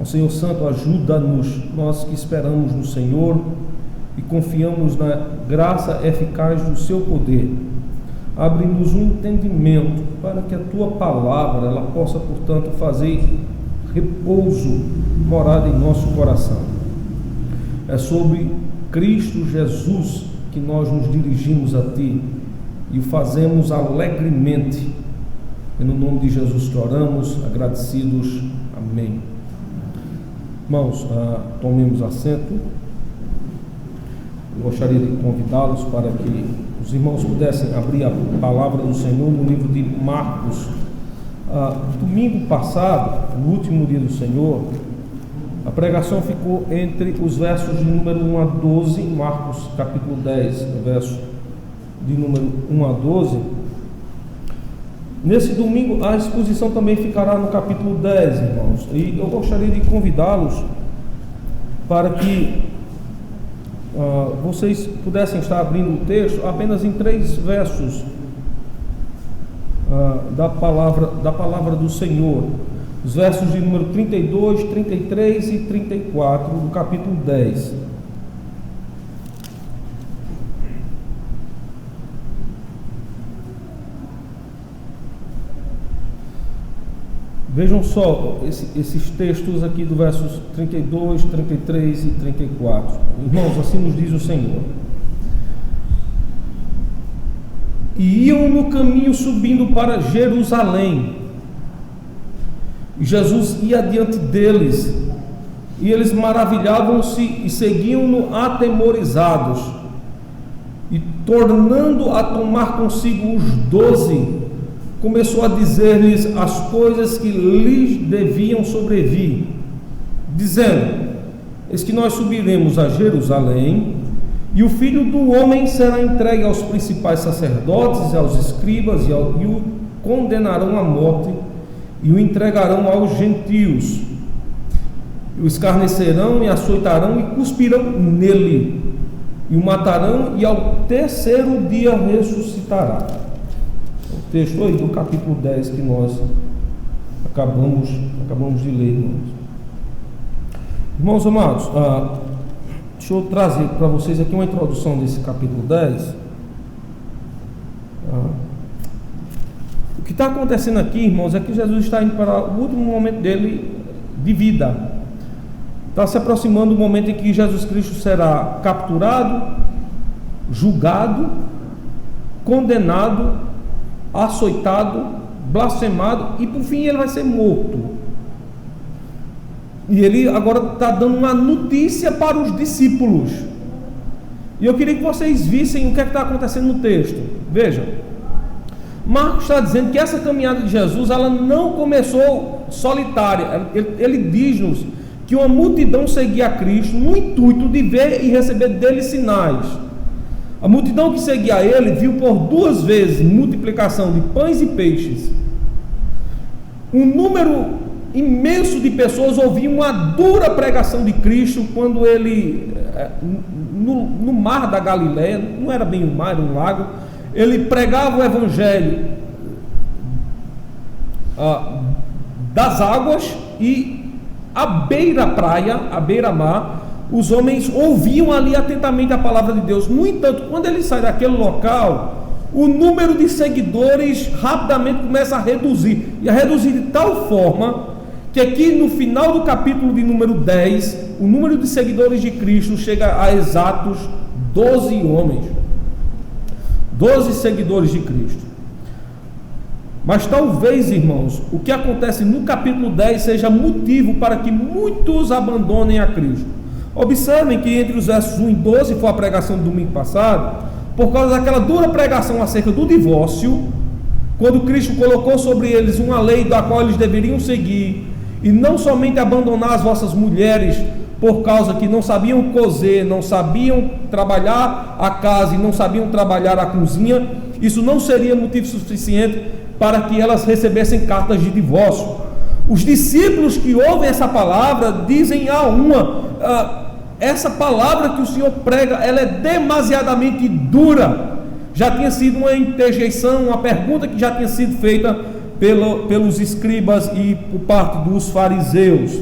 Ó Senhor Santo, ajuda-nos, nós que esperamos no Senhor e confiamos na graça eficaz do seu poder. Abre-nos um entendimento para que a tua palavra ela possa, portanto, fazer repouso, morada em nosso coração. É sobre Cristo Jesus que nós nos dirigimos a ti e o fazemos alegremente. É no nome de Jesus que oramos, agradecidos. Amém. Irmãos, tomemos assento. Eu gostaria de convidá-los para que os irmãos pudessem abrir a palavra do Senhor no livro de Marcos. Domingo passado, no último dia do Senhor, a pregação ficou entre os versos de número 1 a 12, Marcos capítulo 10, verso de número 1 a 12. Nesse domingo a exposição também ficará no capítulo 10, irmãos, e eu gostaria de convidá-los para que vocês pudessem estar abrindo o texto apenas em 3 versos da palavra do Senhor, os versos de número 32, 33 e 34 do capítulo 10. Vejam só esses textos aqui do versos 32, 33 e 34. Irmãos, assim nos diz o Senhor: e iam no caminho subindo para Jerusalém, e Jesus ia adiante deles, e eles maravilhavam-se e seguiam-no atemorizados, e tornando a tomar consigo os 12, começou a dizer-lhes as coisas que lhes deviam sobrevir, dizendo: eis que nós subiremos a Jerusalém, e o Filho do Homem será entregue aos principais sacerdotes e aos escribas, e o condenarão à morte, e o entregarão aos gentios, e o escarnecerão, e açoitarão, e cuspirão nele, e o matarão, e ao terceiro dia ressuscitará. O texto aí do capítulo 10 que nós acabamos de ler, irmãos. Irmãos amados, deixa eu trazer para vocês aqui uma introdução desse capítulo 10. O que está acontecendo aqui, irmãos, é que Jesus está indo para o último momento dele de vida. Está se aproximando do momento em que Jesus Cristo será capturado, julgado, condenado, açoitado, blasfemado, e por fim ele vai ser morto. E ele agora está dando uma notícia para os discípulos, e eu queria que vocês vissem o que é que está acontecendo no texto. Vejam, Marcos está dizendo que essa caminhada de Jesus, ela não começou solitária. Ele diz-nos que uma multidão seguia a Cristo no intuito de ver e receber dele sinais. A multidão que seguia ele viu por 2 vezes multiplicação de pães e peixes. Um número imenso de pessoas ouviam uma dura pregação de Cristo quando ele, no mar da Galileia, não era bem um mar, era um lago, ele pregava o evangelho das águas, e à beira-praia, à beira-mar, os homens ouviam ali atentamente a palavra de Deus. No entanto, quando ele sai daquele local, o número de seguidores rapidamente começa a reduzir, e a reduzir de tal forma que aqui no final do capítulo de número 10, o número de seguidores de Cristo chega a exatos 12 homens, 12 seguidores de Cristo. Mas talvez, irmãos, o que acontece no capítulo 10 seja motivo para que muitos abandonem a Cristo. Observem que entre os versos 1 e 12 foi a pregação do domingo passado, por causa daquela dura pregação acerca do divórcio, quando Cristo colocou sobre eles uma lei da qual eles deveriam seguir, e não somente abandonar as vossas mulheres por causa que não sabiam cozer, não sabiam trabalhar a casa e não sabiam trabalhar a cozinha. Isso não seria motivo suficiente para que elas recebessem cartas de divórcio. Os discípulos que ouvem essa palavra dizem essa palavra que o Senhor prega, ela é demasiadamente dura. Já tinha sido uma interjeição, uma pergunta que já tinha sido feita pelos escribas e por parte dos fariseus.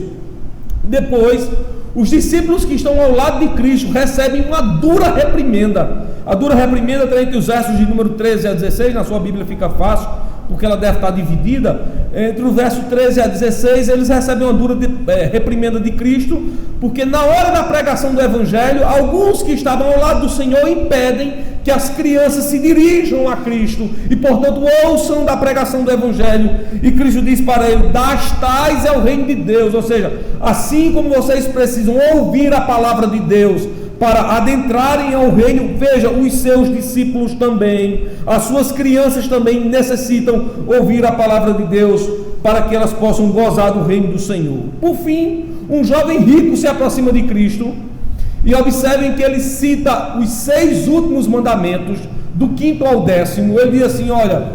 Depois, os discípulos que estão ao lado de Cristo recebem uma dura reprimenda. A dura reprimenda está entre os versos de número 13 a 16, na sua Bíblia fica fácil, porque ela deve estar dividida. Entre o verso 13 a 16, eles recebem uma dura reprimenda de Cristo, porque na hora da pregação do Evangelho, alguns que estavam ao lado do Senhor impedem que as crianças se dirijam a Cristo e, portanto, ouçam da pregação do Evangelho. E Cristo diz para ele: das tais é o reino de Deus. Ou seja, assim como vocês precisam ouvir a palavra de Deus para adentrarem ao reino, veja, os seus discípulos também, as suas crianças também necessitam ouvir a palavra de Deus para que elas possam gozar do reino do Senhor. Por fim, um jovem rico se aproxima de Cristo, e observem que ele cita os 6 últimos mandamentos, do 5º ao 10º. Ele diz assim: olha,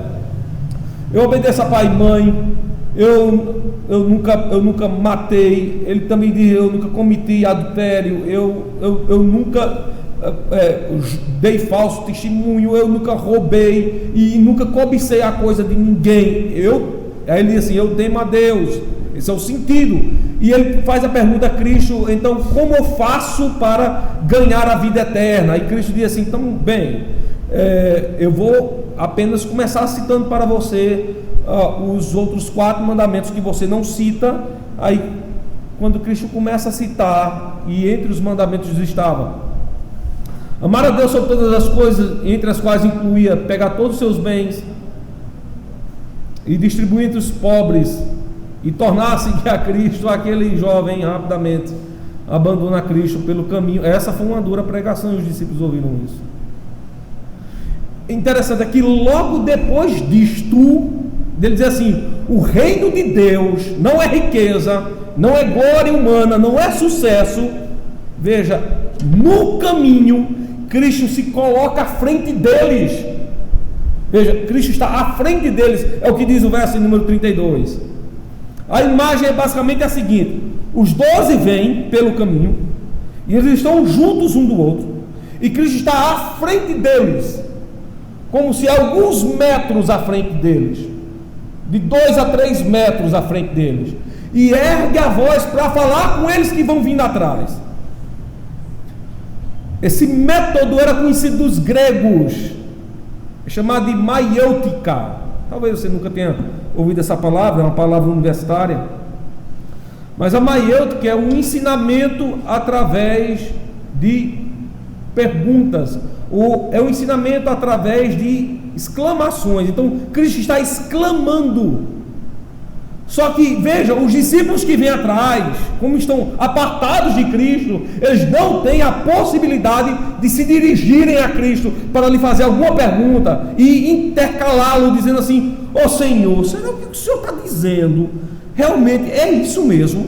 eu obedeço a pai e mãe, eu nunca matei. Ele também diz: eu nunca cometi adultério, eu nunca dei falso testemunho, eu nunca roubei e nunca cobicei a coisa de ninguém. Aí ele diz assim: eu temo a Deus. Esse é o sentido. E ele faz a pergunta a Cristo: então, como eu faço para ganhar a vida eterna? E Cristo diz assim: então, bem, eu vou apenas começar citando para você os outros 4 mandamentos que você não cita. Aí, quando Cristo começa a citar, e entre os mandamentos estava amar a Deus sobre todas as coisas, entre as quais incluía pegar todos os seus bens e distribuir entre os pobres, e tornar-se a Cristo. Aquele jovem rapidamente abandona Cristo pelo caminho. Essa foi uma dura pregação e os discípulos ouviram isso. Interessante é que logo depois disto, ele diz assim: o reino de Deus não é riqueza, não é glória humana, não é sucesso. Veja, no caminho, Cristo se coloca à frente deles. Veja, Cristo está à frente deles, é o que diz o verso número 32. A imagem é basicamente a seguinte: os 12 vêm pelo caminho, e eles estão juntos um do outro, e Cristo está à frente deles, como se alguns metros à frente deles, de 2 a 3 metros à frente deles, e ergue a voz para falar com eles que vão vindo atrás. Esse método era conhecido dos gregos, é chamado de maiêutica. Talvez você nunca tenha ouvido essa palavra, é uma palavra universitária. Mas a maiêutica é um ensinamento através de perguntas, ou é um ensinamento através de exclamações. Então Cristo está exclamando. Só que veja, os discípulos que vêm atrás, como estão apartados de Cristo, eles não têm a possibilidade de se dirigirem a Cristo para lhe fazer alguma pergunta e intercalá-lo dizendo assim: ó Senhor, será que o Senhor está dizendo realmente é isso mesmo?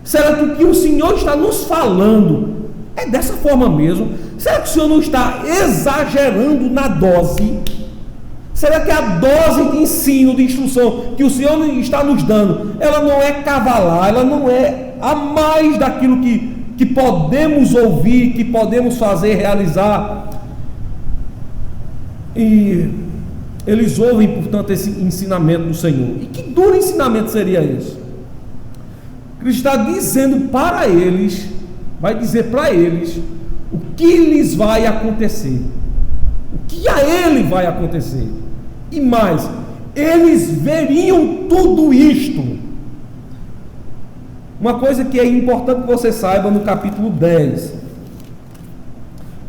Será que o que o Senhor está nos falando é dessa forma mesmo? Será que o Senhor não está exagerando na dose? Será que a dose de ensino, de instrução que o Senhor está nos dando, ela não é cavalar, ela não é a mais daquilo que podemos ouvir, que podemos fazer, realizar? E eles ouvem, portanto, esse ensinamento do Senhor. E que duro ensinamento seria isso? Cristo está dizendo para eles, vai dizer para eles o que lhes vai acontecer, o que a ele vai acontecer. E mais, eles veriam tudo isto. Uma coisa que é importante que você saiba no capítulo 10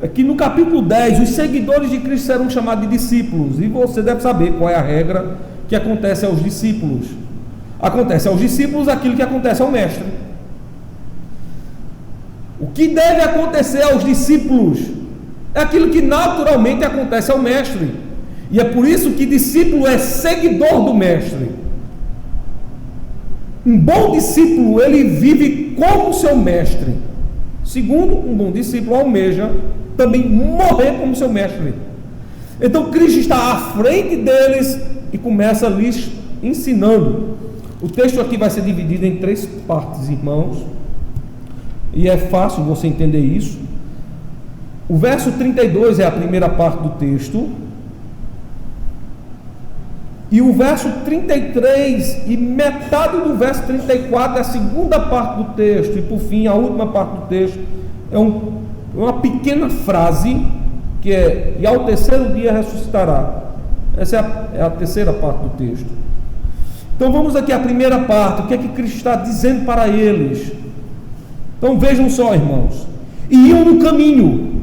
é que no capítulo 10 os seguidores de Cristo serão chamados de discípulos, e você deve saber qual é a regra que acontece aos discípulos. Acontece aos discípulos aquilo que acontece ao mestre. O que deve acontecer aos discípulos é aquilo que naturalmente acontece ao mestre. E é por isso que discípulo é seguidor do mestre. Um bom discípulo, ele vive como seu mestre. Segundo, um bom discípulo almeja também morrer como seu mestre. Então Cristo está à frente deles e começa lhes ensinando. O texto aqui vai ser dividido em 3 partes, irmãos, e é fácil você entender isso. O verso 32 é a primeira parte do texto. E o verso 33 e metade do verso 34 é a segunda parte do texto, e por fim a última parte do texto é uma pequena frase que é: e ao terceiro dia ressuscitará. Essa é a terceira parte do texto. Então vamos aqui à primeira parte. O que é que Cristo está dizendo para eles? Então vejam só, irmãos, e iam no caminho.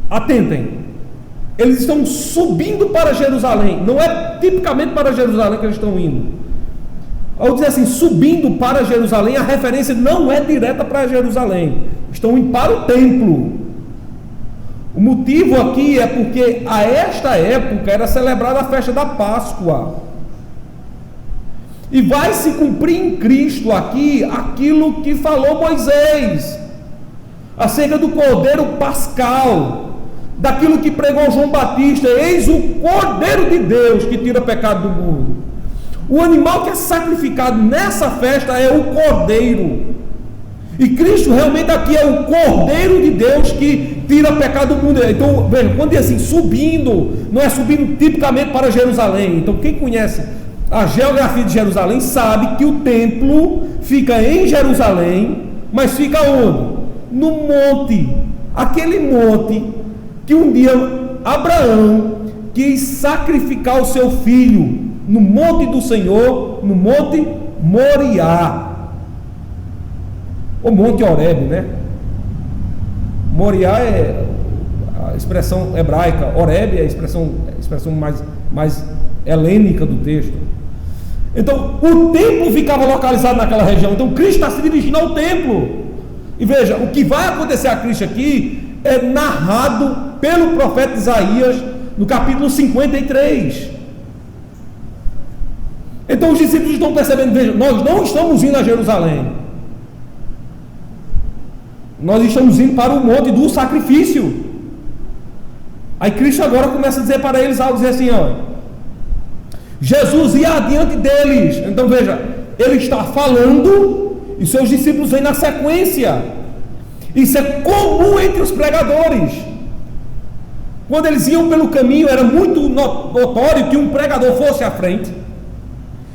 Atentem, eles estão subindo para Jerusalém. Não é tipicamente para Jerusalém que eles estão indo. Ao dizer assim, subindo para Jerusalém, a referência não é direta para Jerusalém. Estão indo para o templo. O motivo aqui é porque a esta época era celebrada a festa da Páscoa. E vai se cumprir em Cristo aqui aquilo que falou Moisés acerca do Cordeiro Pascal, daquilo que pregou João Batista: eis o Cordeiro de Deus que tira o pecado do mundo. O animal que é sacrificado nessa festa é o Cordeiro. E Cristo realmente aqui é o Cordeiro de Deus que tira o pecado do mundo. Então, veja, quando diz assim, subindo, não é subindo tipicamente para Jerusalém. Então, quem conhece a geografia de Jerusalém sabe que o templo fica em Jerusalém, mas fica onde? No monte. Aquele monte que um dia Abraão quis sacrificar o seu filho no monte do Senhor, no monte Moriá. O monte Horebe, né? Moriá é a expressão hebraica, Horebe é a expressão mais helênica do texto. Então, o templo ficava localizado naquela região. Então, Cristo está se dirigindo ao templo. E veja, o que vai acontecer a Cristo aqui é narrado pelo profeta Isaías no capítulo 53. Então, os discípulos estão percebendo: veja, nós não estamos indo a Jerusalém. Nós estamos indo para o monte do sacrifício. Aí Cristo agora começa a dizer para eles algo, dizer assim, ó: Jesus ia adiante deles. Então veja, ele está falando e seus discípulos vêm na sequência. Isso é comum entre os pregadores. Quando eles iam pelo caminho, era muito notório que um pregador fosse à frente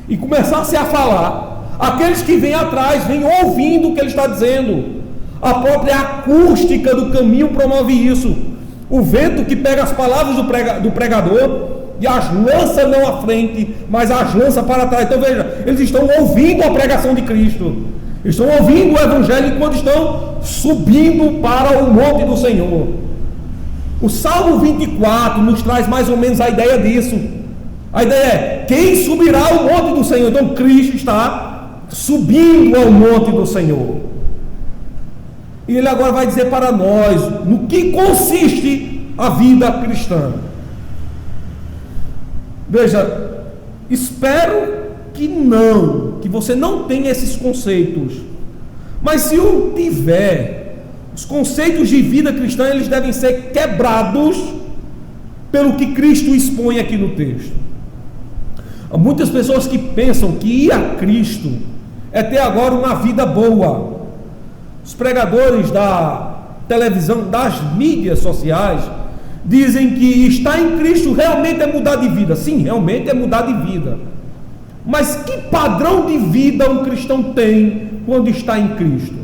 e começasse a falar. Aqueles que vêm atrás vêm ouvindo o que ele está dizendo. A própria acústica do caminho promove isso. O vento que pega as palavras do pregador e as lança não à frente, mas as lança para trás. Então veja, eles estão ouvindo a pregação de Cristo, estão ouvindo o Evangelho quando estão subindo para o monte do Senhor. O Salmo 24 nos traz mais ou menos a ideia disso. A ideia é: quem subirá ao monte do Senhor? Então Cristo está subindo ao monte do Senhor. E ele agora vai dizer para nós no que consiste a vida cristã. Veja, espero que você não tenha esses conceitos. Mas se o tiver, os conceitos de vida cristã, eles devem ser quebrados pelo que Cristo expõe aqui no texto. Há muitas pessoas que pensam que ir a Cristo é ter agora uma vida boa. Os pregadores da televisão, das mídias sociais, dizem que estar em Cristo realmente é mudar de vida. Sim, realmente é mudar de vida. Mas que padrão de vida um cristão tem quando está em Cristo?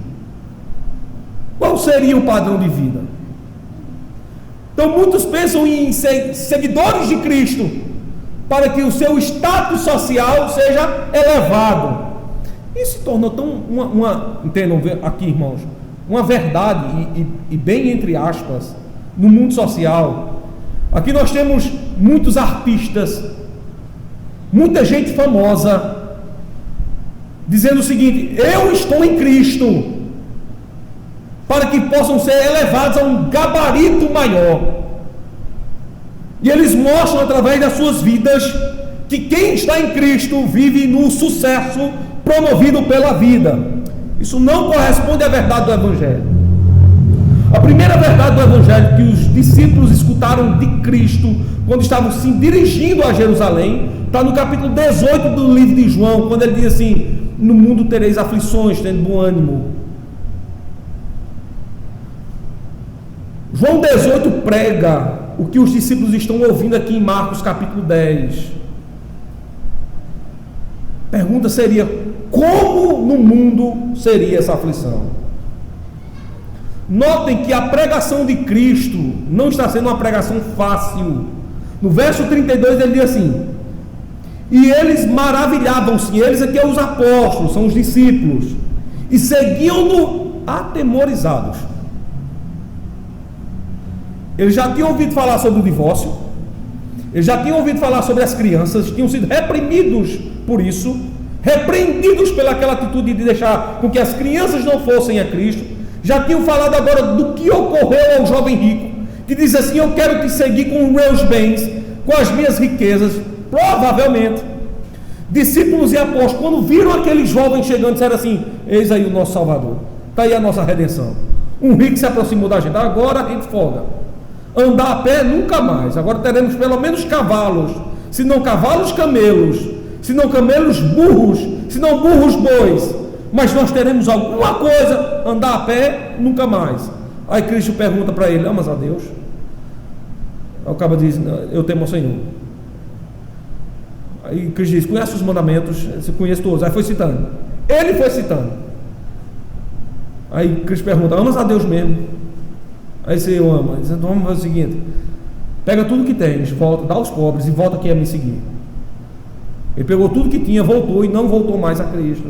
Qual seria o padrão de vida? Então muitos pensam em ser seguidores de Cristo para que o seu status social seja elevado. Isso se tornou tão entendam aqui, irmãos, uma verdade e bem entre aspas no mundo social. Aqui nós temos muitos artistas, muita gente famosa dizendo o seguinte: eu estou em Cristo, para que possam ser elevados a um gabarito maior. E eles mostram através das suas vidas que quem está em Cristo vive no sucesso promovido pela vida. Isso não corresponde à verdade do Evangelho. A primeira verdade do Evangelho que os discípulos escutaram de Cristo quando estavam se dirigindo a Jerusalém está no capítulo 18 do livro de João, quando ele diz assim: no mundo tereis aflições, tendo bom ânimo. João 18 prega o que os discípulos estão ouvindo aqui em Marcos capítulo 10. A pergunta seria: como no mundo seria essa aflição? Notem que a pregação de Cristo não está sendo uma pregação fácil. No verso 32 ele diz assim: e eles maravilhavam-se, eles aqui são os apóstolos, são os discípulos, e seguiam-no atemorizados. Eles já tinham ouvido falar sobre o divórcio, eles já tinham ouvido falar sobre as crianças, tinham sido reprimidos por isso, repreendidos pelaquela atitude de deixar com que as crianças não fossem a Cristo. Já tinham falado agora do que ocorreu ao jovem rico, que diz assim: eu quero te seguir com os meus bens, com as minhas riquezas. Provavelmente discípulos e apóstolos, quando viram aquele jovem chegando, disseram assim: eis aí o nosso Salvador, está aí a nossa redenção. Um rico se aproximou da gente, agora a gente folga. Andar a pé nunca mais, agora teremos pelo menos cavalos, se não cavalos, camelos, se não camelos, burros, se não burros, bois, mas nós teremos alguma coisa. Andar a pé nunca mais. Aí Cristo pergunta para ele: amas a Deus? Aí o cabo diz: eu temo ao Senhor. Aí Cristo diz: conhece os mandamentos? Você conhece todos. Aí foi citando, ele foi citando. Aí Cristo pergunta: amas a Deus mesmo? Aí você: eu amo. Então vamos fazer o seguinte: pega tudo que tens, volta, dá aos pobres e volta aqui a me seguir. Ele pegou tudo que tinha, voltou e não voltou mais a Cristo.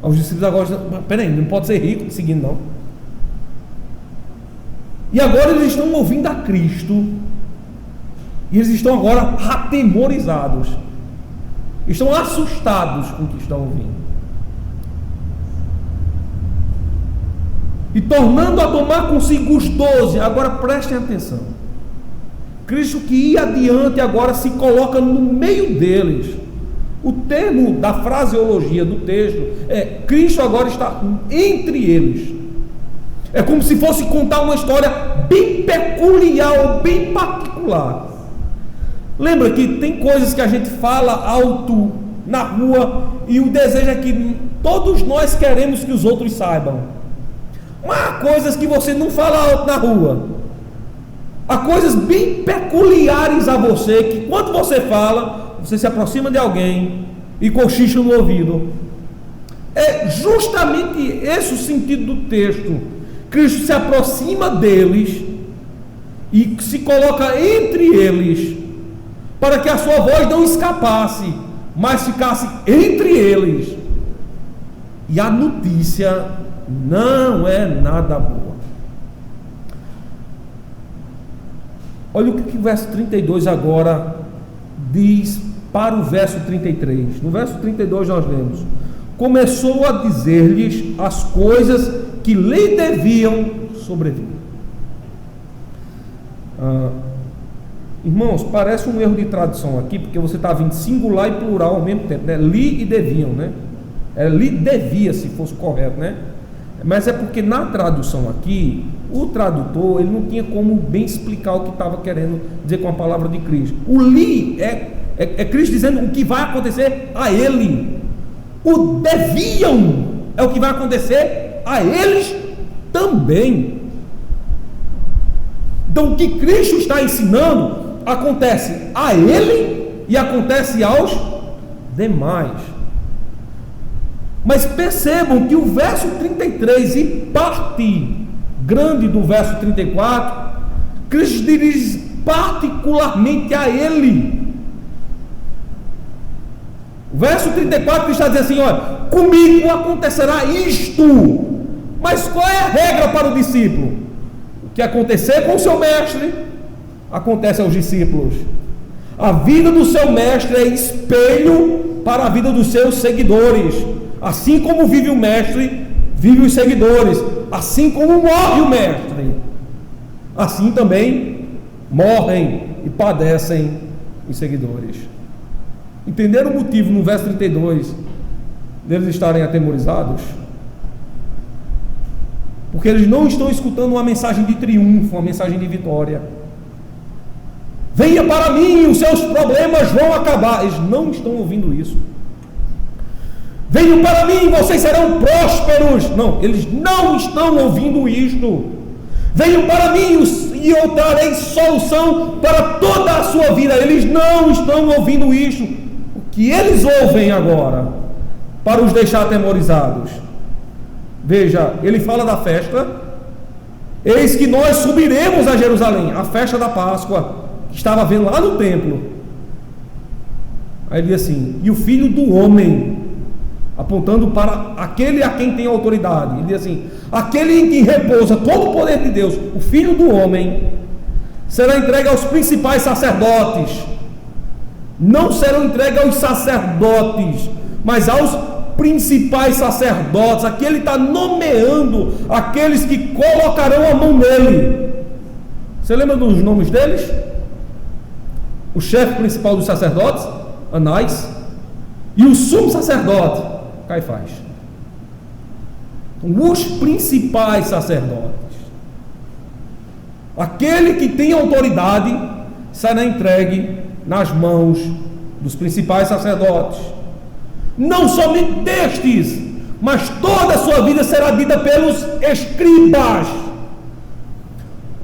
Os discípulos agora dizem: peraí, não pode ser rico seguindo não. E agora eles estão ouvindo a Cristo, e eles estão agora atemorizados, estão assustados com o que estão ouvindo, e tornando a tomar consigo os 12. Agora prestem atenção, Cristo que ia adiante agora se coloca no meio deles. O termo da fraseologia do texto é: Cristo agora está entre eles. É como se fosse contar uma história bem peculiar, bem particular. Lembra que tem coisas que a gente fala alto na rua e o desejo é que todos nós queremos que os outros saibam. Mas há coisas que você não fala alto na rua. Há coisas bem peculiares a você que quando você fala, você se aproxima de alguém e cochicha no ouvido. É justamente esse o sentido do texto. Cristo se aproxima deles e se coloca entre eles, para que a sua voz não escapasse, mas ficasse entre eles. E a notícia não é nada boa. Olha o que o verso 32 agora diz para o verso 33. No verso 32 nós lemos: começou a dizer-lhes as coisas que lhe deviam sobrevir. Irmãos, parece um erro de tradução aqui, porque você está vindo singular e plural ao mesmo tempo, né? Lhe e deviam, né? Lhe devia, se fosse correto, né? Mas é porque na tradução aqui, o tradutor ele não tinha como bem explicar o que estava querendo dizer com a palavra de Cristo. O lhe é Cristo dizendo o que vai acontecer a ele. O deviam é o que vai acontecer a eles também. Então o que Cristo está ensinando acontece a ele e acontece aos demais. Mas percebam que o verso 33 e parte grande do verso 34, Cristo dirige particularmente a ele. O verso 34 está dizendo assim: olha, comigo acontecerá isto. Mas qual é a regra para o discípulo? O que acontecer com o seu mestre acontece aos discípulos. A vida do seu mestre é espelho para a vida dos seus seguidores. Assim como vive o mestre, vive os seguidores. Assim como morre o mestre, assim também morrem e padecem os seguidores. Entenderam o motivo no verso 32 deles estarem atemorizados? Porque eles não estão escutando uma mensagem de triunfo, uma mensagem de vitória. Venha para mim, os seus problemas vão acabar. Eles não estão ouvindo isso. Venham para mim, vocês serão prósperos. Não, eles não estão ouvindo isto. venham para mim e eu trarei solução para toda a sua vida. Eles não estão ouvindo isso. O que eles ouvem agora, para os deixar atemorizados? Veja, ele fala da festa. Eis que nós subiremos a Jerusalém, a festa da Páscoa, que estava havendo lá no templo. Aí ele diz assim: e o Filho do Homem, apontando para aquele a quem tem autoridade, ele diz assim: aquele em quem repousa todo o poder de Deus, o Filho do Homem, será entregue aos principais sacerdotes. Não serão entregues aos sacerdotes, mas aos principais sacerdotes. Aqui ele está nomeando aqueles que colocarão a mão nele. Você lembra dos nomes deles? O chefe principal dos sacerdotes, Anás, e o sumo sacerdote, Caifás. Os principais sacerdotes. Aquele que tem autoridade será entregue nas mãos dos principais sacerdotes. Não somente destes, mas toda a sua vida será dita pelos escribas.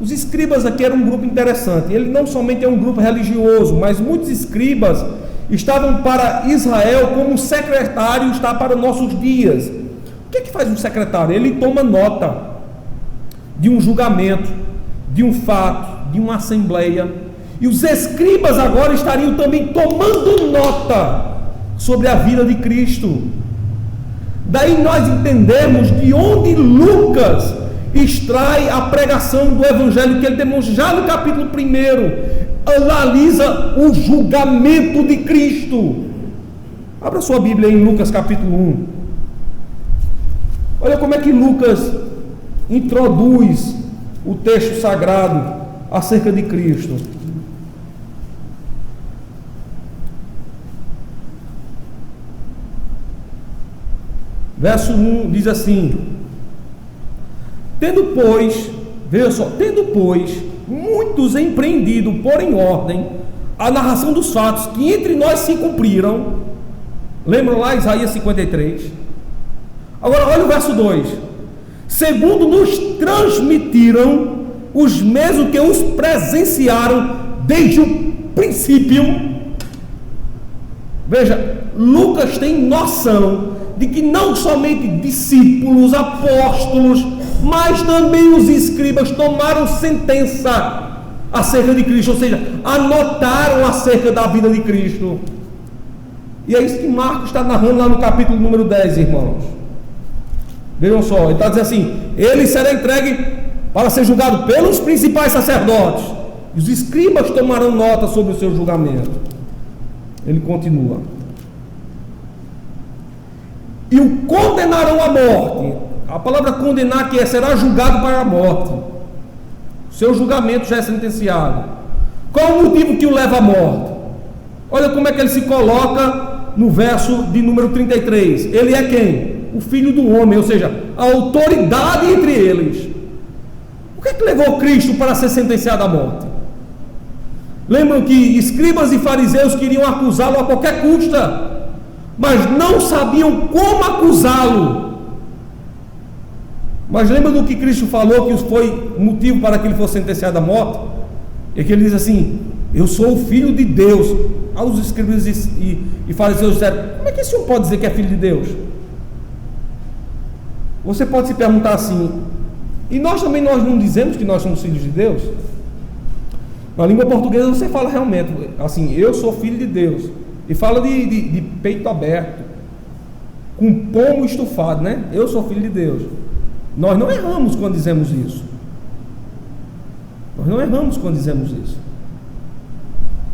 Os escribas aqui eram um grupo interessante. Ele não somente é um grupo religioso, mas muitos escribas estavam para Israel como um secretário está para nossos dias. O que é que faz um secretário? Ele toma nota de um julgamento, de um fato, de uma assembleia. E os escribas agora estariam também tomando nota sobre a vida de Cristo. Daí nós entendemos de onde Lucas extrai a pregação do Evangelho que ele demonstra já no capítulo 1, analisa o julgamento de Cristo. Abra sua Bíblia em Lucas capítulo 1. Olha como é que Lucas introduz o texto sagrado acerca de Cristo. Verso 1 diz assim: tendo pois, veja só, muitos empreendido por em ordem a narração dos fatos que entre nós se cumpriram. Lembram lá Isaías 53? Agora olha o verso 2: segundo nos transmitiram os mesmos que os presenciaram desde o princípio. Veja, Lucas tem noção de que não somente discípulos, apóstolos, mas também os escribas tomaram sentença acerca de Cristo, ou seja, anotaram acerca da vida de Cristo. E é isso que Marcos está narrando lá no capítulo número 10, irmãos. Vejam só, ele está dizendo assim: ele será entregue para ser julgado pelos principais sacerdotes, e os escribas tomarão nota sobre o seu julgamento. Ele continua: e o condenarão à morte. A palavra condenar aqui será julgado para a morte. O seu julgamento já é sentenciado. Qual o motivo que o leva à morte? Olha como é que ele se coloca no verso de número 33. Ele é quem? O Filho do Homem, ou seja, a autoridade entre eles. O que é que levou Cristo para ser sentenciado à morte? Lembram que escribas e fariseus queriam acusá-lo a qualquer custa, mas não sabiam como acusá-lo. Mas lembra do que Cristo falou, que foi motivo para que ele fosse sentenciado à morte? É que ele diz assim: eu sou o Filho de Deus. Aos escribas e fariseus disseram: como é que esse senhor pode dizer que é Filho de Deus? Você pode se perguntar assim: e nós também não dizemos que nós somos filhos de Deus? Na língua portuguesa você fala realmente assim: eu sou filho de Deus, e fala de peito aberto, com pomo estufado, né? Eu sou filho de Deus. Nós não erramos quando dizemos isso. Nós não erramos quando dizemos isso.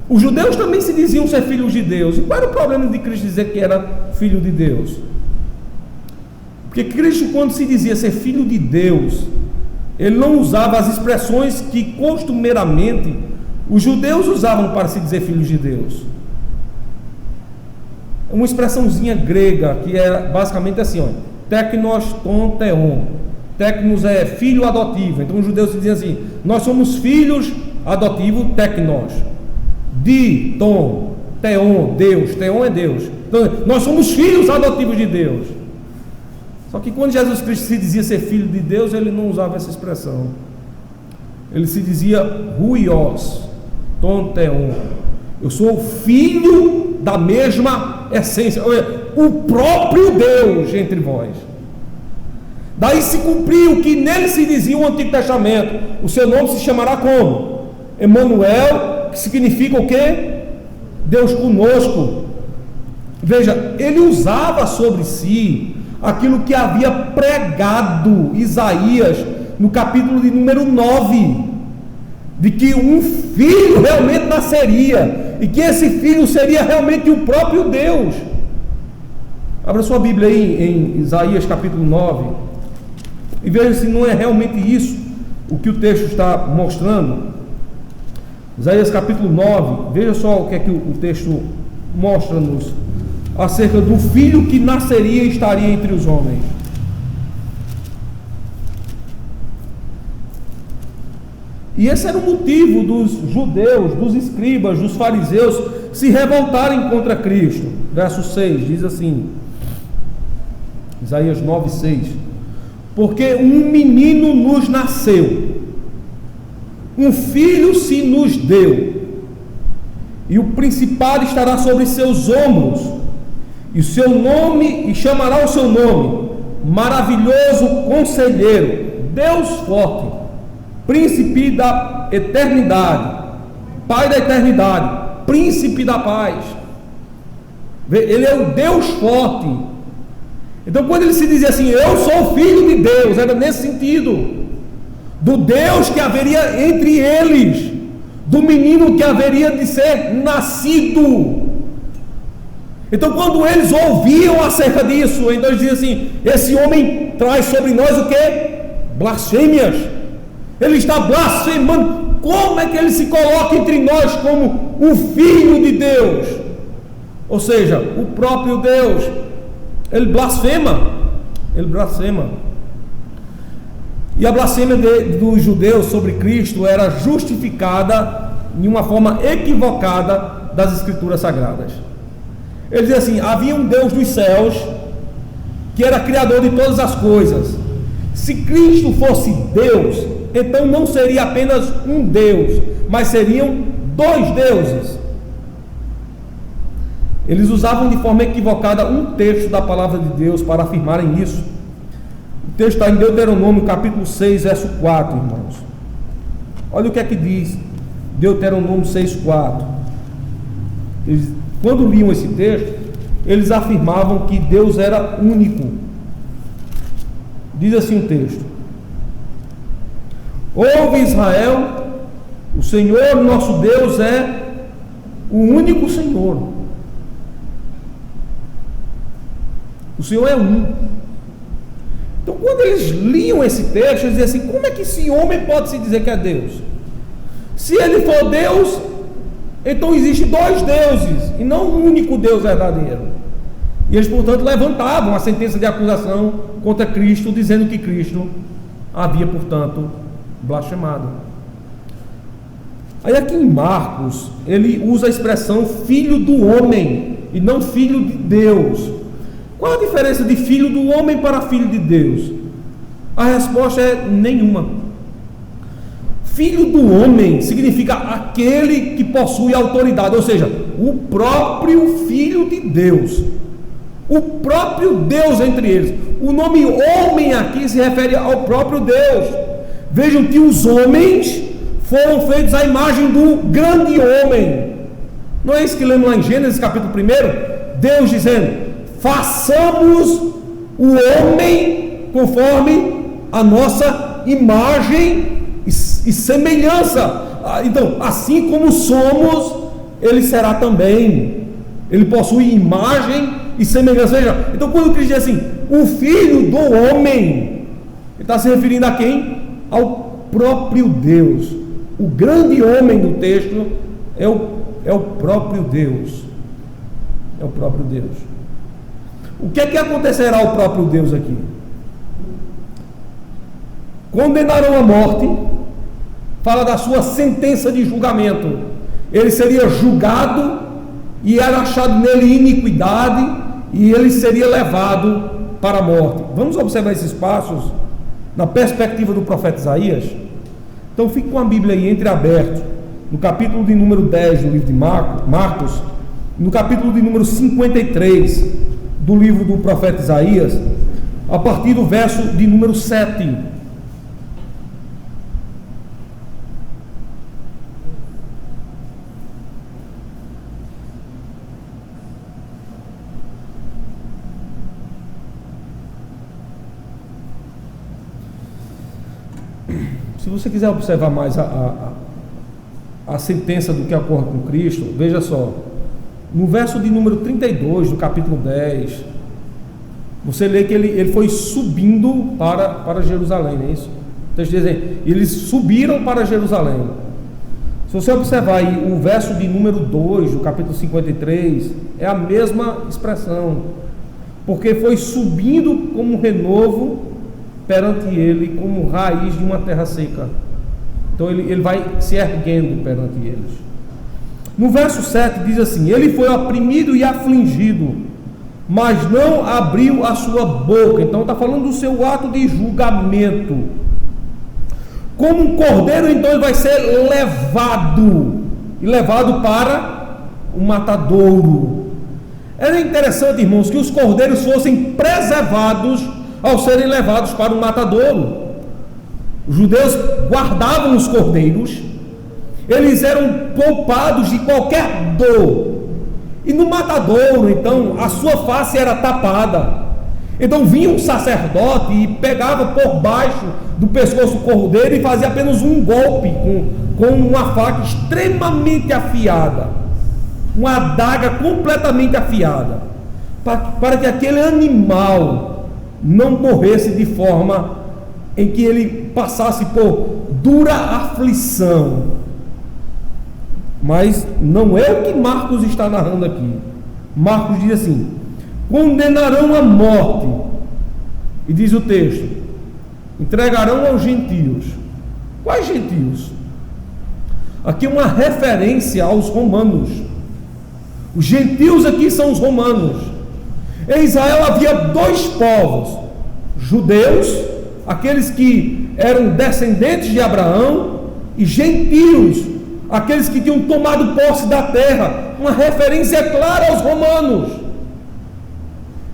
Os judeus também se diziam ser filhos de Deus. E qual era o problema de Cristo dizer que era filho de Deus? Porque Cristo, quando se dizia ser filho de Deus, ele não usava as expressões que costumeiramente os judeus usavam para se dizer filhos de Deus. Uma expressãozinha grega que é basicamente assim, ó: teknos ton theon. Teknos é filho adotivo. Então os judeus se diziam assim: nós somos filhos adotivos, teknos. Di, ton, theon, Deus. Theon é Deus. Então nós somos filhos adotivos de Deus. Só que quando Jesus Cristo se dizia ser filho de Deus, ele não usava essa expressão. ele se dizia Huios, Tonteon. Eu sou filho da mesma essência, o próprio Deus entre vós. Daí se cumpriu o que nele se dizia o Antigo Testamento: o seu nome se chamará como? Emanuel, que significa o quê? Deus conosco. Veja, ele usava sobre si aquilo que havia pregado Isaías no capítulo de número 9, de que um filho realmente nasceria, e que esse filho seria realmente o próprio Deus. Abra sua Bíblia aí em Isaías capítulo 9 e veja se não é realmente isso o que o texto está mostrando. Isaías capítulo 9, veja só o que é que o texto mostra-nos acerca do filho que nasceria e estaria entre os homens. E esse era o motivo dos judeus, dos escribas, dos fariseus se revoltarem contra Cristo. Verso 6 diz assim, Isaías 9, 6: porque um menino nos nasceu, um filho se nos deu, e o principado estará sobre seus ombros, e seu nome, e chamará o seu nome Maravilhoso Conselheiro, Deus Forte, Príncipe da Eternidade, Pai da Eternidade, Príncipe da Paz. Ele é o Deus Forte. Então, quando ele se dizia assim, eu sou filho de Deus, era nesse sentido, do Deus que haveria entre eles, do menino que haveria de ser nascido. Então, quando eles ouviam acerca disso, então eles diziam assim: esse homem traz sobre nós o que? Blasfêmias. Ele está blasfemando. Como é que ele se coloca entre nós como o Filho de Deus? Ou seja, o próprio Deus. Ele blasfema. Ele blasfema. E a blasfêmia dos judeus sobre Cristo era justificada de uma forma equivocada das Escrituras Sagradas. Ele dizia assim: havia um Deus dos céus que era criador de todas as coisas. Se Cristo fosse Deus, então não seria apenas um Deus, mas seriam dois deuses. Eles usavam de forma equivocada um texto da palavra de Deus para afirmarem isso. O texto está em Deuteronômio capítulo 6, verso 4, irmãos. Olha o que é que diz Deuteronômio 6, 4. Quando liam esse texto, eles afirmavam que Deus era único. Diz assim o texto: ouve Israel, o Senhor nosso Deus é o único Senhor. O Senhor é um. Então, quando eles liam esse texto, eles diziam assim: como é que esse homem pode se dizer que é Deus? Se ele for Deus, então existem dois deuses e não um único Deus verdadeiro. E eles, portanto, levantavam a sentença de acusação contra Cristo, dizendo que Cristo havia, portanto, blasfemado. Aí aqui em Marcos, ele usa a expressão filho do homem e não filho de Deus. Qual a diferença de filho do homem para filho de Deus? A resposta é nenhuma. Filho do homem significa aquele que possui autoridade, ou seja, o próprio Filho de Deus, o próprio Deus entre eles. O nome homem aqui se refere ao próprio Deus. Vejam que os homens foram feitos à imagem do grande homem. Não é isso que lemos lá em Gênesis capítulo 1? Deus dizendo: façamos o homem conforme a nossa imagem e semelhança. Então, assim como somos, ele será também. Ele possui imagem e semelhança. Veja, então quando Cristo diz assim, o Filho do homem, ele está se referindo a quem? Ao próprio Deus. O grande homem do texto é o próprio Deus. É o próprio Deus. O que é que acontecerá ao próprio Deus aqui? Condenarão à morte. Fala da sua sentença de julgamento. Ele seria julgado e era achado nele iniquidade e ele seria levado para a morte. Vamos observar esses passos na perspectiva do profeta Isaías. Então fique com a Bíblia aí entreaberto, no capítulo de número 10 do livro de Marcos, no capítulo de número 53 do livro do profeta Isaías, a partir do verso de número 7. Se você quiser observar mais a sentença do que ocorre com Cristo, veja só, no verso de número 32 do capítulo 10, você lê que ele foi subindo para Jerusalém, não é isso? Então, eles subiram para Jerusalém. Se você observar aí o verso de número 2 do capítulo 53, é a mesma expressão, porque foi subindo como renovo perante ele, como raiz de uma terra seca. Então ele vai se erguendo perante eles. No verso 7 diz assim: ele foi oprimido e afligido, mas não abriu a sua boca. Então está falando do seu ato de julgamento. Como um cordeiro, então ele vai ser levado para o matadouro. Era interessante, irmãos, que os cordeiros fossem preservados ao serem levados para o matadouro. Os judeus guardavam os cordeiros, eles eram poupados de qualquer dor, e no matadouro, então, a sua face era tapada. Então vinha um sacerdote e pegava por baixo do pescoço do cordeiro e fazia apenas um golpe com uma faca extremamente afiada, uma adaga completamente afiada, para que aquele animal não morresse de forma em que ele passasse por dura aflição. Mas não é o que Marcos está narrando aqui. Marcos diz assim: condenarão à morte, e diz o texto, entregarão aos gentios. Quais gentios? Aqui uma referência aos romanos. Os gentios aqui são os romanos. Em Israel havia dois povos: judeus, aqueles que eram descendentes de Abraão, e gentios, aqueles que tinham tomado posse da terra. Uma referência clara aos romanos.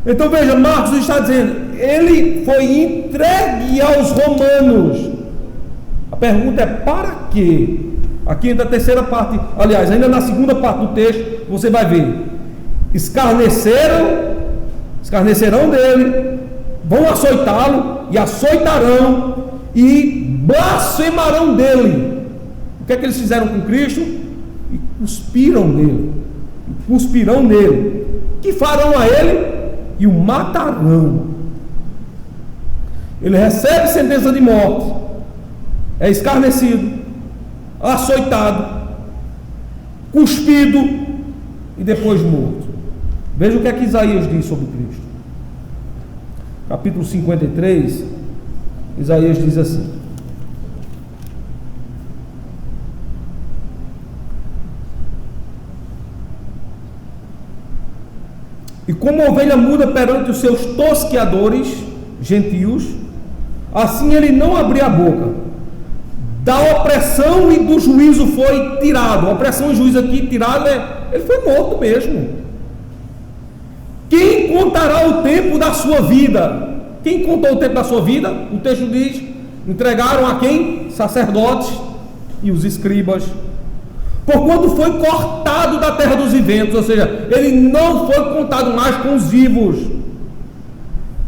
Então veja, Marcos está dizendo, ele foi entregue aos romanos. A pergunta é: para quê? Aqui na terceira parte, aliás, ainda na segunda parte do texto, você vai ver: escarnecerão dele, vão açoitá-lo, e açoitarão, e blasfemarão dele. O que é que eles fizeram com Cristo? E cuspirão nele, que farão a ele? E o matarão. Ele recebe sentença de morte, é escarnecido, açoitado, cuspido e depois morto. Veja o que é que Isaías diz sobre Cristo. Capítulo 53, Isaías diz assim: e como ovelha muda perante os seus tosqueadores, gentios, assim ele não abriu a boca. Da opressão e do juízo foi tirado. A opressão e juízo aqui tirado ele foi morto mesmo. Quem contará o tempo da sua vida? Quem contou o tempo da sua vida? O texto diz: entregaram a quem? Sacerdotes e os escribas. Porquanto foi cortado da terra dos viventes, ou seja, ele não foi contado mais com os vivos.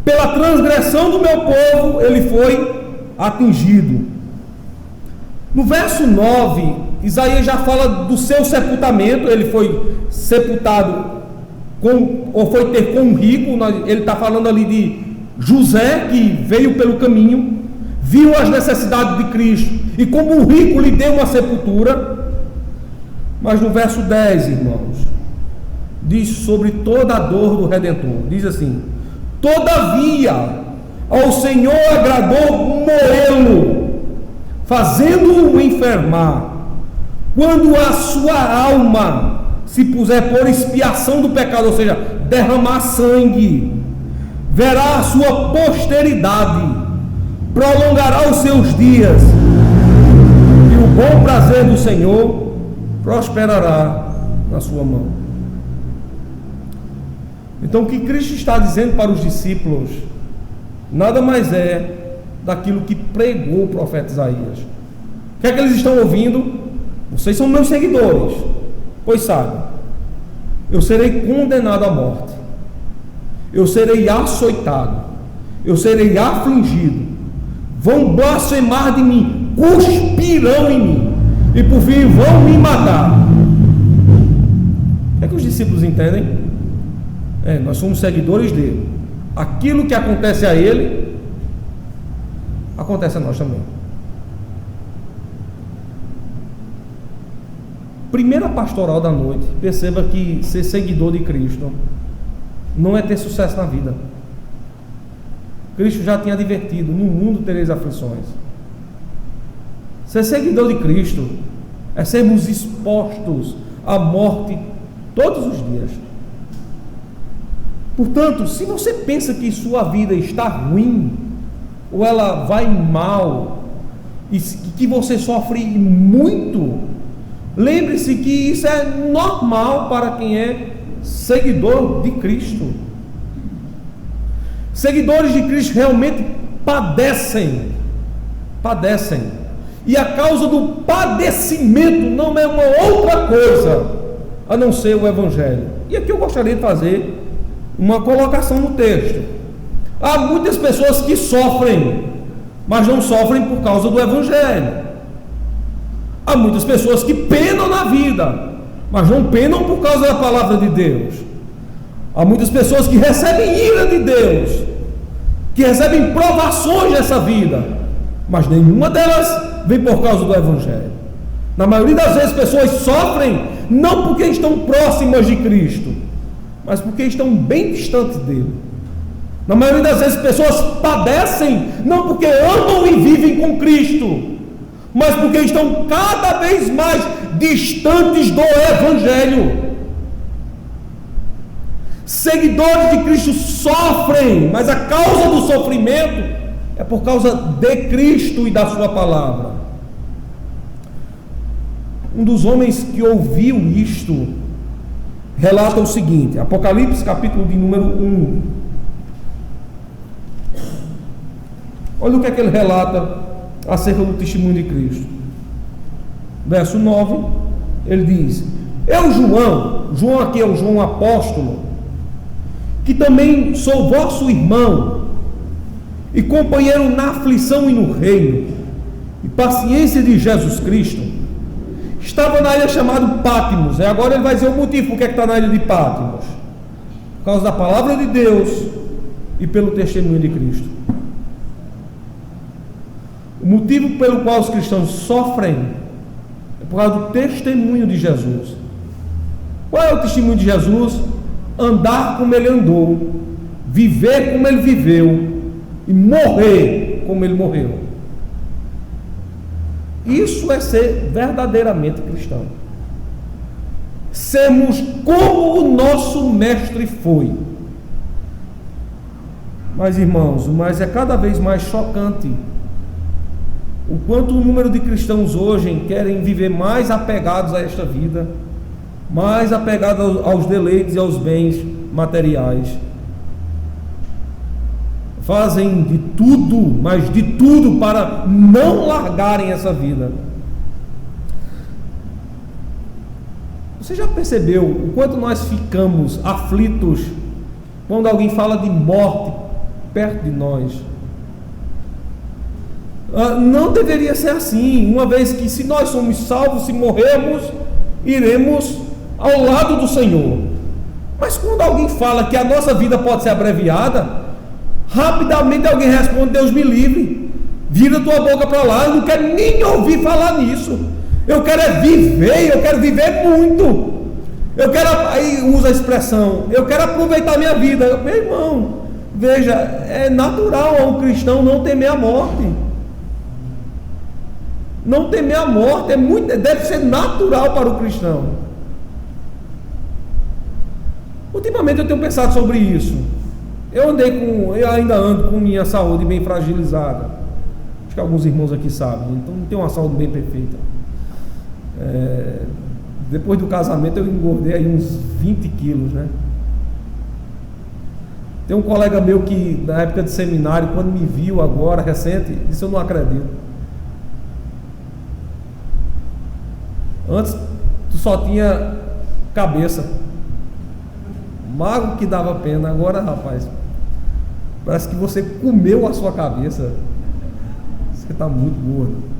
Pela transgressão do meu povo ele foi atingido. No verso 9, Isaías já fala do seu sepultamento. Ele foi sepultado ou foi ter com um rico. Ele está falando ali de José, que veio pelo caminho, viu as necessidades de Cristo, e como o rico lhe deu uma sepultura. Mas no verso 10, irmãos, diz sobre toda a dor do Redentor. Diz assim: todavia ao Senhor agradou moê-lo, fazendo-o enfermar. Quando a sua alma se puser por expiação do pecado, ou seja, derramar sangue, verá a sua posteridade, prolongará os seus dias, bom prazer do Senhor prosperará na sua mão. Então o que Cristo está dizendo para os discípulos nada mais é daquilo que pregou o profeta Isaías. O que é que eles estão ouvindo? Vocês são meus seguidores, pois sabem, eu serei condenado à morte, eu serei açoitado, eu serei afligido, vão blasfemar de mim, cuspirão em mim, e por fim vão me matar. O que é que os discípulos entendem? Nós somos seguidores dele. Aquilo que acontece a ele, acontece a nós também. Primeira pastoral da noite. Perceba que ser seguidor de Cristo não é ter sucesso na vida. Cristo já tinha advertido: no mundo tereis aflições. Ser seguidor de Cristo é sermos expostos à morte todos os dias. Portanto, se você pensa que sua vida está ruim, ou ela vai mal, e que você sofre muito, lembre-se que isso é normal para quem é seguidor de Cristo. Seguidores de Cristo realmente padecem, e a causa do padecimento não é uma outra coisa a não ser o Evangelho. E aqui eu gostaria de fazer uma colocação no texto. Há muitas pessoas que sofrem, mas não sofrem por causa do Evangelho. Há muitas pessoas que penam na vida, mas não penam por causa da palavra de Deus. Há muitas pessoas que recebem ira de Deus, que recebem provações nessa vida, mas nenhuma delas vem por causa do Evangelho. Na maioria das vezes, pessoas sofrem não porque estão próximas de Cristo, mas porque estão bem distantes dele. Na maioria das vezes, pessoas padecem não porque amam e vivem com Cristo, mas porque estão cada vez mais distantes do Evangelho. Seguidores de Cristo sofrem, mas a causa do sofrimento é por causa de Cristo e da sua palavra. Um dos homens que ouviu isto relata o seguinte, Apocalipse capítulo de número 1. Olha o que é que ele relata acerca do testemunho de Cristo. Verso 9, ele diz: eu, João aqui é o João apóstolo, que também sou vosso irmão e companheiro na aflição e no reino e paciência de Jesus Cristo, estava na ilha chamada Pátimos. Agora ele vai dizer o motivo por que está na ilha de Pátimos: por causa da palavra de Deus e pelo testemunho de Cristo. O motivo pelo qual os cristãos sofrem é por causa do testemunho de Jesus. Qual é o testemunho de Jesus? Andar como ele andou, viver como ele viveu e morrer como ele morreu. Isso é ser verdadeiramente cristão. Sermos como o nosso mestre foi. Mas, irmãos, mas é cada vez mais chocante o quanto o número de cristãos hoje querem viver mais apegados a esta vida, mais apegados aos deleites e aos bens materiais. Fazem de tudo, mas de tudo, para não largarem essa vida. Você já percebeu o quanto nós ficamos aflitos quando alguém fala de morte perto de nós? Não deveria ser assim, uma vez que, se nós somos salvos, se morrermos, iremos ao lado do Senhor. Mas quando alguém fala que a nossa vida pode ser abreviada, rapidamente alguém responde: Deus me livre, vira tua boca para lá, eu não quero nem ouvir falar nisso. Eu quero é viver, eu quero viver muito. Eu quero, aí usa a expressão, eu quero aproveitar minha vida. Meu irmão, veja, é natural ao cristão não temer a morte. Não temer a morte deve ser natural para o cristão. Ultimamente eu tenho pensado sobre isso. Eu ainda ando com minha saúde bem fragilizada. Acho que alguns irmãos aqui sabem, então não tenho uma saúde bem perfeita. Depois do casamento eu engordei aí uns 20 quilos, né? Tem um colega meu que na época de seminário, quando me viu agora, recente, disse: eu não acredito. Antes tu só tinha cabeça, magro que dava pena. Agora, rapaz, parece que você comeu a sua cabeça. Você está muito gordo.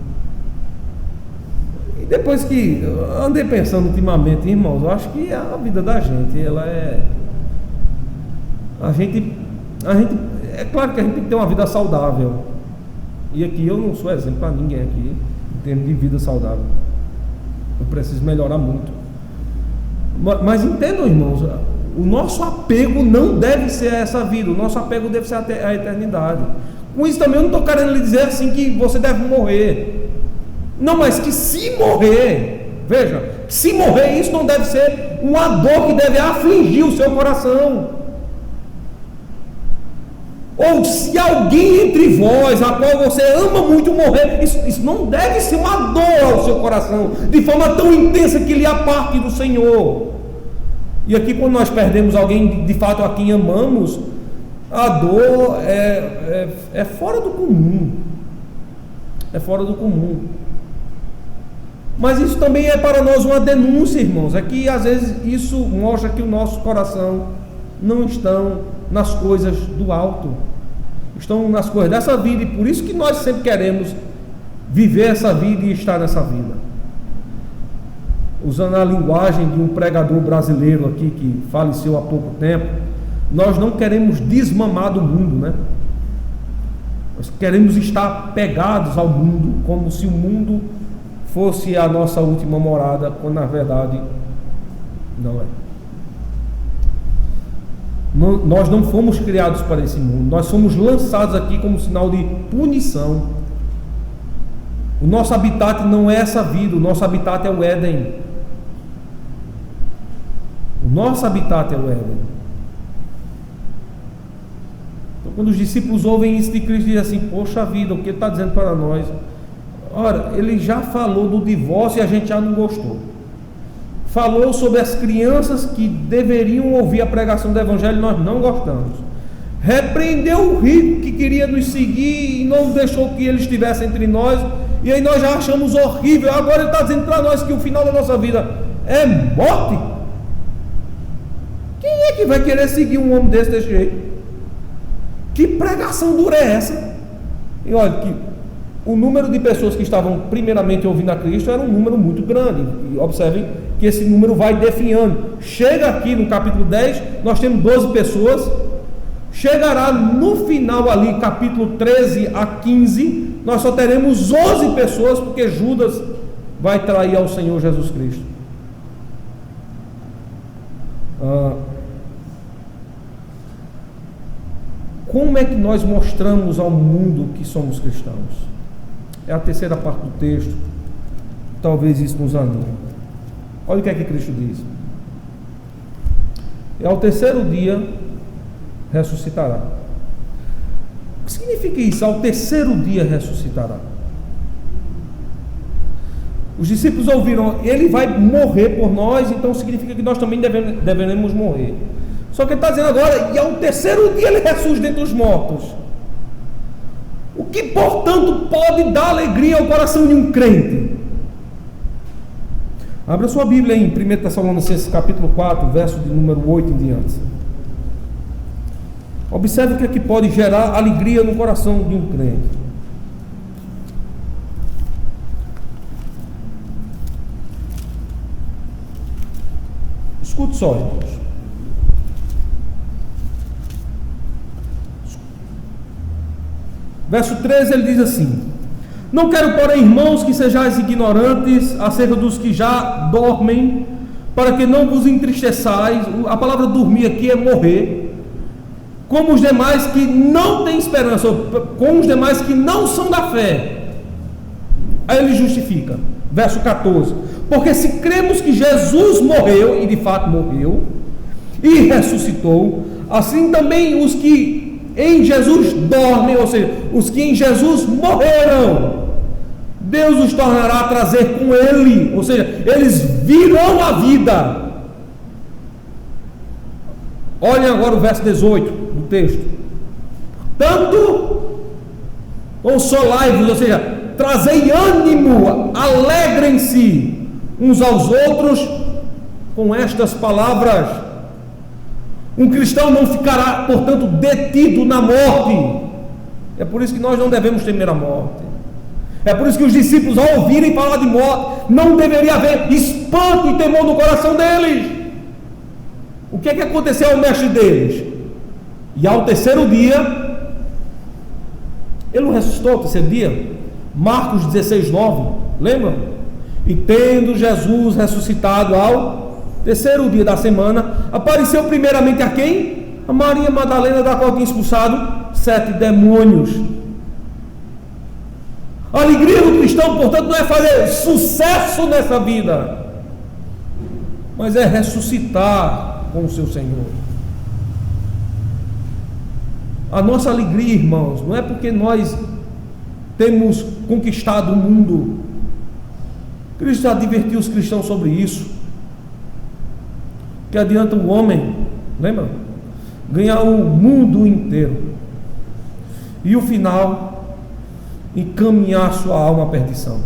E depois que eu andei pensando ultimamente, irmãos, eu acho que a vida da gente, ela é... A gente, é claro que a gente tem que ter uma vida saudável. E aqui eu não sou exemplo para ninguém aqui em termos de vida saudável. Eu preciso melhorar muito. Mas entendam, irmãos, o nosso apego não deve ser a essa vida. O nosso apego deve ser até a eternidade. Com isso também eu não estou querendo lhe dizer assim que você deve morrer. Não, mas que se morrer, veja, se morrer, isso não deve ser uma dor que deve afligir o seu coração. Ou se alguém entre vós, a qual você ama muito, morrer, isso não deve ser uma dor ao seu coração, de forma tão intensa que lhe aparte do Senhor. E aqui, quando nós perdemos alguém de fato a quem amamos, a dor é fora do comum. É fora do comum. Mas isso também é para nós uma denúncia, irmãos. É que às vezes isso mostra que o nosso coração não estão nas coisas do alto, estão nas coisas dessa vida. E por isso que nós sempre queremos viver essa vida e estar nessa vida. Usando a linguagem de um pregador brasileiro aqui que faleceu há pouco tempo, nós não queremos desmamar do mundo, né? Nós queremos estar pegados ao mundo, como se o mundo fosse a nossa última morada, quando na verdade não é. Nós não fomos criados para esse mundo. Nós fomos lançados aqui como sinal de punição. O nosso habitat não é essa vida. O nosso habitat é o Éden. O nosso habitat é o Éden. Então, quando os discípulos ouvem isso de Cristo, dizem assim: poxa vida, o que ele está dizendo para nós? Ora, ele já falou do divórcio e a gente já não gostou. Falou sobre as crianças que deveriam ouvir a pregação do Evangelho, nós não gostamos. Repreendeu o rico que queria nos seguir e não deixou que ele estivesse entre nós, e aí nós já achamos horrível. Agora ele está dizendo para nós que o final da nossa vida é morte. Quem é que vai querer seguir um homem desse jeito? Que pregação dura é essa? E olha que o número de pessoas que estavam primeiramente ouvindo a Cristo era um número muito grande. E observem que esse número vai definhando. Chega aqui no capítulo 10, nós temos 12 pessoas. Chegará no final ali, capítulo 13 a 15, nós só teremos 11 pessoas, porque Judas vai trair ao Senhor Jesus Cristo. Como é que nós mostramos ao mundo que somos cristãos? É a terceira parte do texto. Talvez isso nos anime. Olha o que é que Cristo diz: e ao terceiro dia ressuscitará. O que significa isso? Ao terceiro dia ressuscitará. Os discípulos ouviram: ele vai morrer por nós, então significa que nós também deveremos morrer. Só que ele está dizendo agora: e ao terceiro dia ele ressurge dentre os mortos. O que, portanto, pode dar alegria ao coração de um crente? Abra sua Bíblia em 1 Tessalonicenses capítulo 4, verso de número 8 em diante. Observe o que é que pode gerar alegria no coração de um crente. Escute só, irmãos. Verso 13, ele diz assim: não quero, porém, irmãos, que sejais ignorantes acerca dos que já dormem, para que não vos entristeçais. A palavra dormir aqui é morrer, como os demais que não têm esperança, como os demais que não são da fé. Aí ele justifica, verso 14: porque se cremos que Jesus morreu, e de fato morreu, e ressuscitou, assim também os que em Jesus dormem, ou seja, os que em Jesus morreram, Deus os tornará a trazer com Ele, ou seja, eles virão a vida. Olhem agora o verso 18 do texto. Tanto consolai-vos, ou seja, trazei ânimo, alegrem-se uns aos outros com estas palavras. Um cristão não ficará, portanto, detido na morte. É por isso que nós não devemos temer a morte. É por isso que os discípulos, ao ouvirem falar de morte, não deveria haver espanto e temor no coração deles. O que é que aconteceu ao mestre deles? E ao terceiro dia, ele não ressuscitou ao terceiro dia? Marcos 16, 9, lembra? E tendo Jesus ressuscitado ao terceiro dia da semana, apareceu primeiramente a quem? A Maria Madalena, da qual tinha expulsado 7 demônios. A alegria do cristão, portanto, não é fazer sucesso nessa vida, mas é ressuscitar com o seu Senhor. A nossa alegria, irmãos, não é porque nós temos conquistado o mundo. Cristo advertiu os cristãos sobre isso. Que adianta um homem, lembra? Ganhar o mundo inteiro e o final encaminhar sua alma à perdição.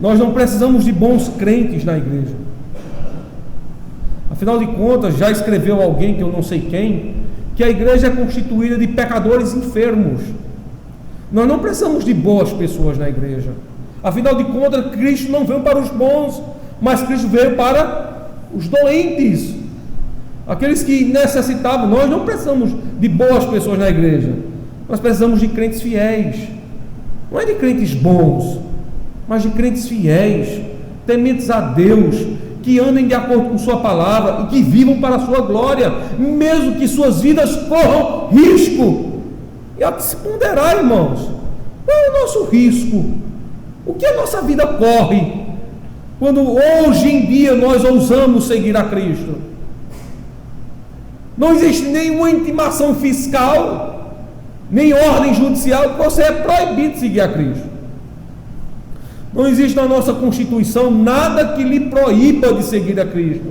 Nós não precisamos de bons crentes na igreja. Afinal de contas, já escreveu alguém, que eu não sei quem, que a igreja é constituída de pecadores enfermos. Nós não precisamos de boas pessoas na igreja. Afinal de contas, Cristo não veio para os bons, mas Cristo veio para os doentes, aqueles que necessitavam. Nós não precisamos de boas pessoas na igreja, nós precisamos de crentes fiéis. Não é de crentes bons, mas de crentes fiéis, tementes a Deus, que andem de acordo com sua palavra e que vivam para a sua glória, mesmo que suas vidas corram risco. E há que se ponderar, irmãos, qual é o nosso risco? O que a nossa vida corre quando hoje em dia nós ousamos seguir a Cristo? Não existe nenhuma intimação fiscal, nem ordem judicial que você é proibido de seguir a Cristo. Não existe na nossa Constituição nada que lhe proíba de seguir a Cristo.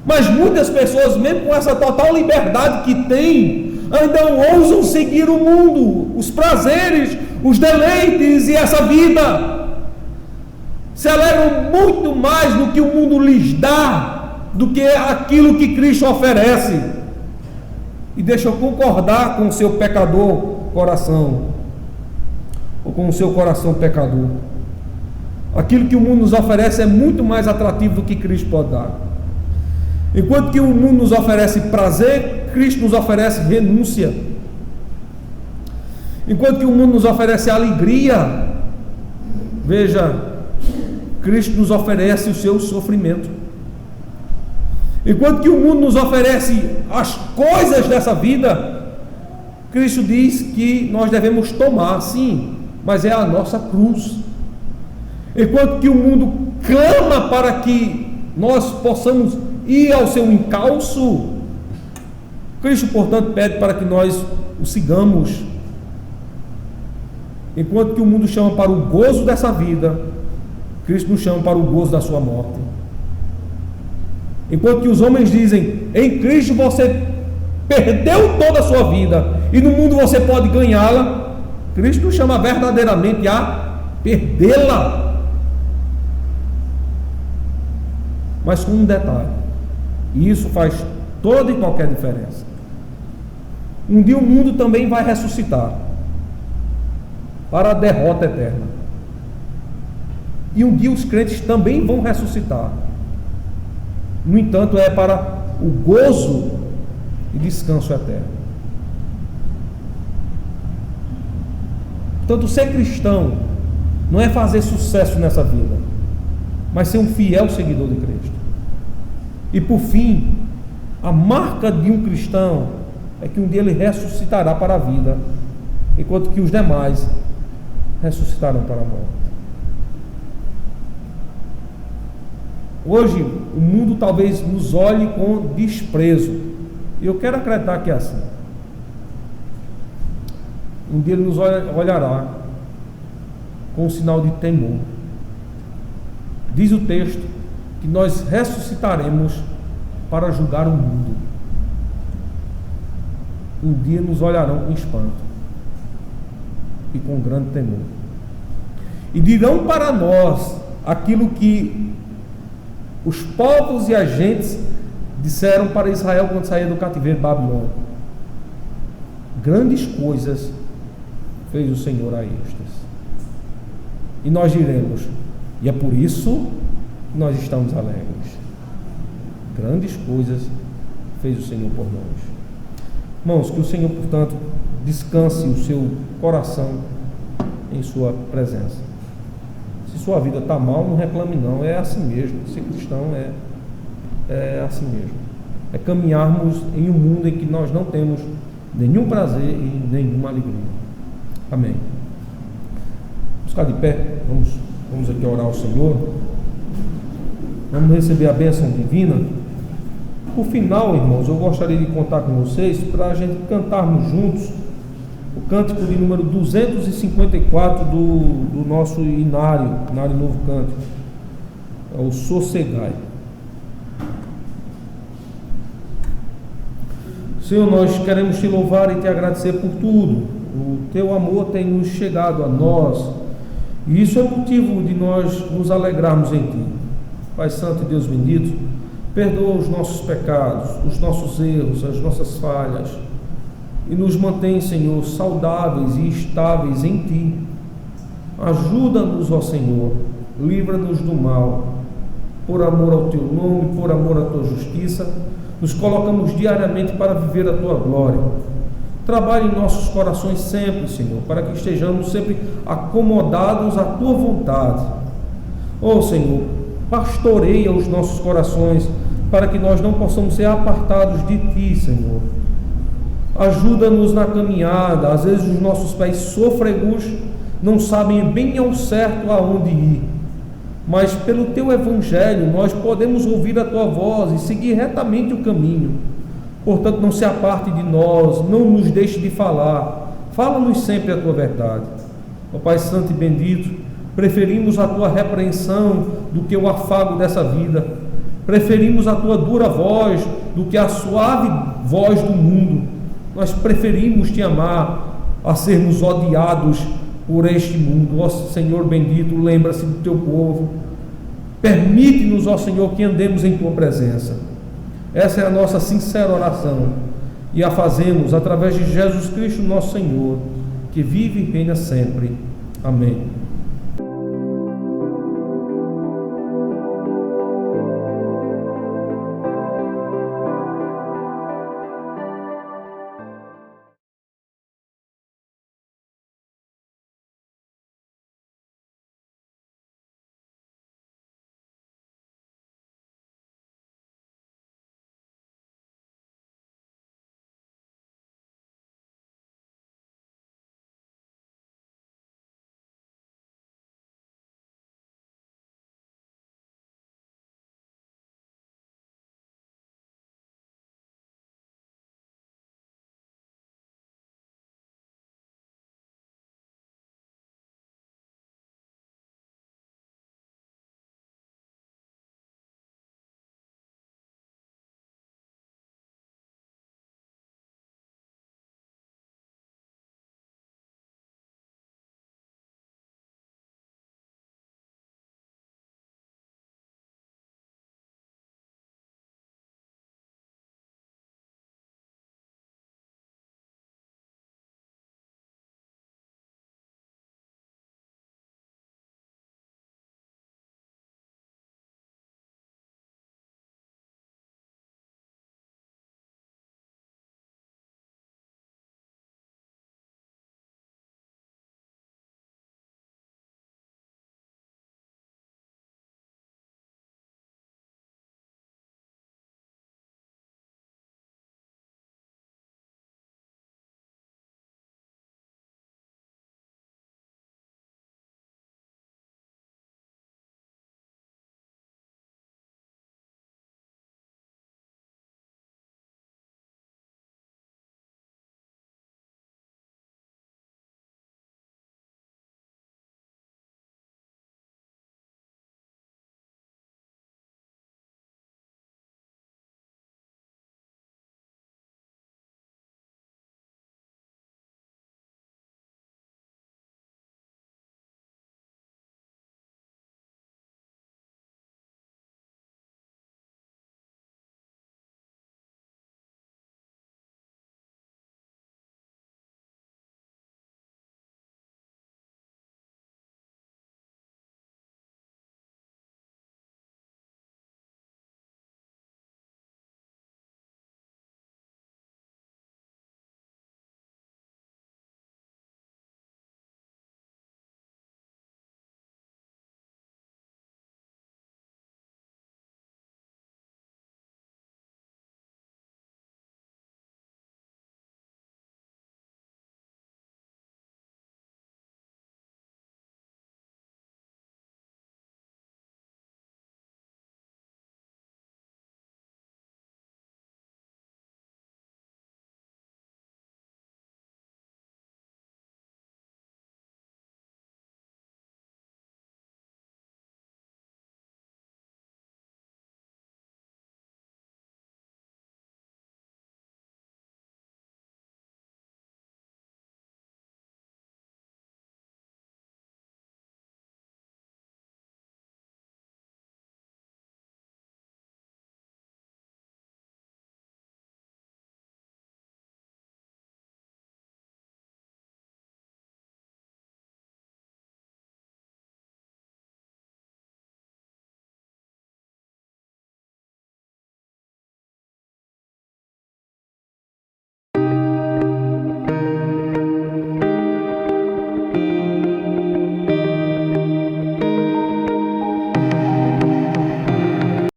Mas muitas pessoas, mesmo com essa total liberdade que têm, ainda ousam seguir o mundo, os prazeres, os deleites e essa vida. Se alegram muito mais do que o mundo lhes dá, do que aquilo que Cristo oferece. E deixa eu concordar com o seu pecador coração, ou com o seu coração pecador. Aquilo que o mundo nos oferece é muito mais atrativo do que Cristo pode dar. Enquanto que o mundo nos oferece prazer, Cristo nos oferece renúncia. Enquanto que o mundo nos oferece alegria, veja, Cristo nos oferece o seu sofrimento. Enquanto que o mundo nos oferece as coisas dessa vida, Cristo diz que nós devemos tomar, sim, mas é a nossa cruz. Enquanto que o mundo clama para que nós possamos ir ao seu encalço, Cristo, portanto, pede para que nós o sigamos. Enquanto que o mundo chama para o gozo dessa vida, Cristo nos chama para o gozo da sua morte. Enquanto que os homens dizem, em Cristo você perdeu toda a sua vida e no mundo você pode ganhá-la, Cristo nos chama verdadeiramente a perdê-la. Mas com um detalhe, e isso faz toda e qualquer diferença: um dia o mundo também vai ressuscitar para a derrota eterna, e um dia os crentes também vão ressuscitar. No entanto, é para o gozo e descanso eterno. Portanto, ser cristão não é fazer sucesso nessa vida, mas ser um fiel seguidor de Cristo. E por fim, a marca de um cristão é que um dia ele ressuscitará para a vida, enquanto que os demais ressuscitarão para a morte. Hoje, o mundo talvez nos olhe com desprezo, e eu quero acreditar que é assim. Um dia Ele nos olhará com um sinal de temor. Diz o texto que nós ressuscitaremos para julgar o mundo. Um dia nos olharão com espanto e com grande temor, e dirão para nós aquilo que os povos e as gentes disseram para Israel quando saía do cativeiro babilônico: grandes coisas fez o Senhor a estes. E nós diremos: e é por isso que nós estamos alegres. Grandes coisas fez o Senhor por nós. Irmãos, que o Senhor, portanto, descanse o seu coração em sua presença. Se sua vida está mal, não reclame não, é assim mesmo. Ser cristão é assim mesmo. É caminharmos em um mundo em que nós não temos nenhum prazer e nenhuma alegria. Amém. Vamos ficar de pé, vamos aqui orar ao Senhor. Vamos receber a bênção divina. Por final, irmãos, eu gostaria de contar com vocês para a gente cantarmos juntos o cântico de número 254 do nosso Inário Novo Cântico. É o Sossegai. Senhor, nós queremos te louvar e te agradecer por tudo. O teu amor tem nos chegado a nós, e isso é motivo de nós nos alegrarmos em ti. Pai Santo e Deus bendito, perdoa os nossos pecados, os nossos erros, as nossas falhas, e nos mantém, Senhor, saudáveis e estáveis em ti. Ajuda-nos, ó Senhor, livra-nos do mal, por amor ao teu nome, por amor à tua justiça. Nos colocamos diariamente para viver a tua glória. Trabalhe em nossos corações sempre, Senhor, para que estejamos sempre acomodados à tua vontade. Ó Senhor, pastoreia os nossos corações para que nós não possamos ser apartados de ti, Senhor. Ajuda-nos na caminhada. Às vezes os nossos pés sôfregos não sabem bem ao certo aonde ir, mas pelo teu evangelho nós podemos ouvir a tua voz e seguir retamente o caminho. Portanto, não se aparte de nós, não nos deixe de falar, fala-nos sempre a tua verdade. Ó Pai Santo e bendito, preferimos a tua repreensão do que o afago dessa vida, preferimos a tua dura voz do que a suave voz do mundo. Nós preferimos te amar a sermos odiados por este mundo. Ó Senhor bendito, lembra-se do teu povo, permite-nos, ó Senhor, que andemos em tua presença. Essa é a nossa sincera oração, e a fazemos através de Jesus Cristo nosso Senhor, que vive e reina sempre. Amém.